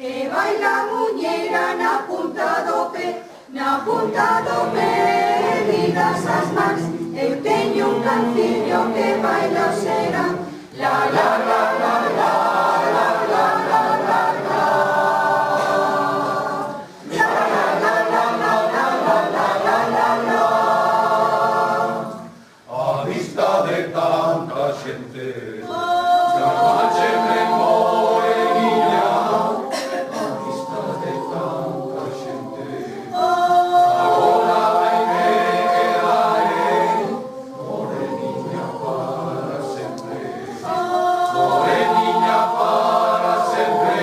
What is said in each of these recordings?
que baila muñeira na punta do pé, ligas as mans, eu teño un canciño que baila o serán, la la la la la la la la la la. A vista de tanta xente, a noche me morería. A vista de tanta xente, agora vai me quedaré, moreniña para sempre, moreniña para sempre.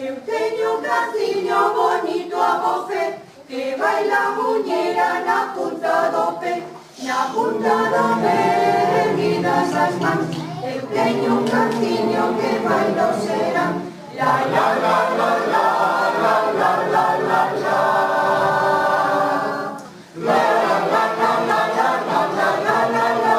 Eu teño un canciño bonito a voce, que baila muñeira na punta do pé, erguidas as mans, eu teño un canciño que baila o serán, la la la la la la la la la la. La la la la la la la la la la la.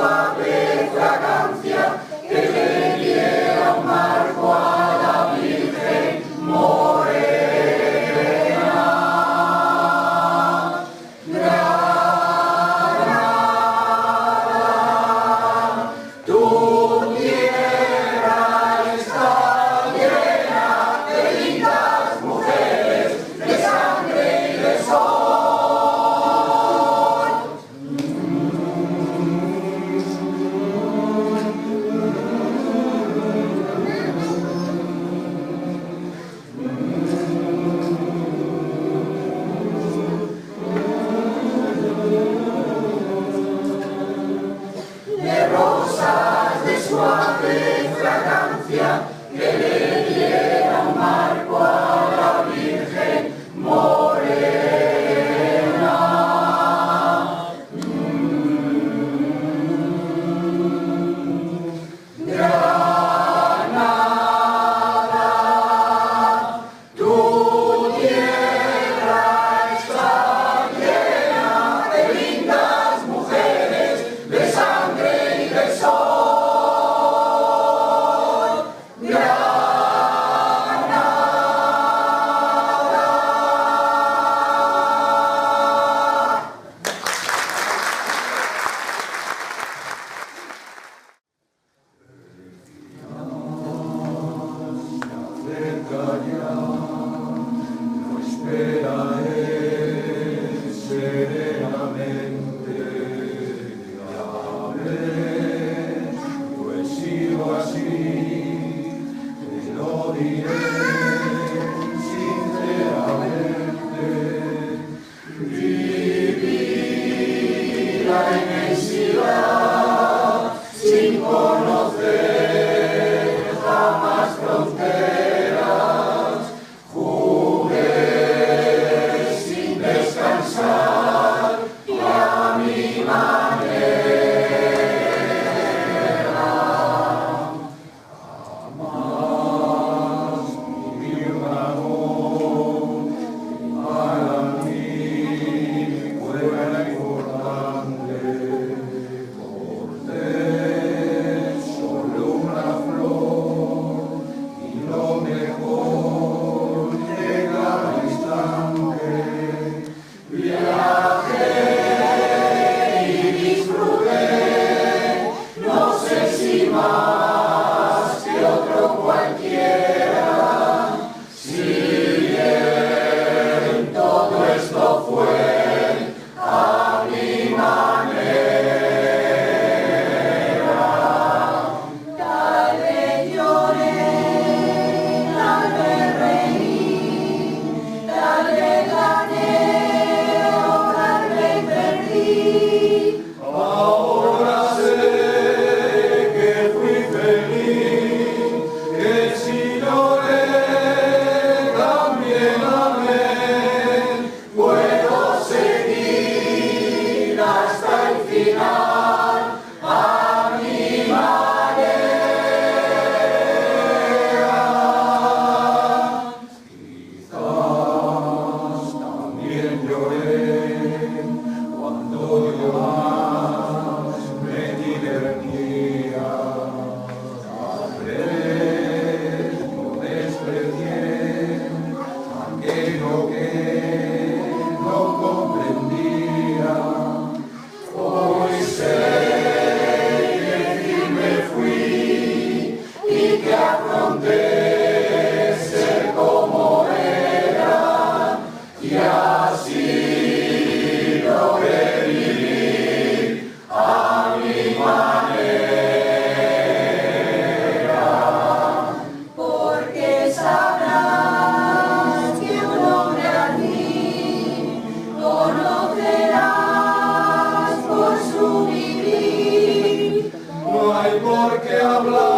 suave fragancia que le diera un marco a la Virgen morena. Granada, tu tierra está llena de lindas mujeres, de sangre y de sol. De rosas de suave fragancia que le diera un marco a la Virgen morena. Granada, tu tierra está llena de lindas mujeres, de sangre y de sol. Cerca ya, no espera él serenamente. Ya ves, yo he sido así, te lo diré sinceramente. Viví la inmensidad sin conocer jamás fronteras, jugué sin descansar y a mi manera. Jamás viví un amor que para mí fuera importante. Corté solo una flor y lo mejor llega al instante. Viajé y disfruté, no sé si más que otro cualquiera. Si bien todo esto fue a mi manera. Tal vez lloré, tal vez reí, tal vez gané o tal vez perdí. Ahora sé que fui feliz, que si lloré también amé. Puedo seguir hasta el final a mi manera. Quizás también lloré cuando yo más me divertía. Tal vez yo desprecié aquello que no comprendía. Hoy sé que firme fui y que afronté ser como era, y así logré vivir a mi manera. Porque sabrás que un hombre al fin conocerás por su vivir. No hay por qué hablar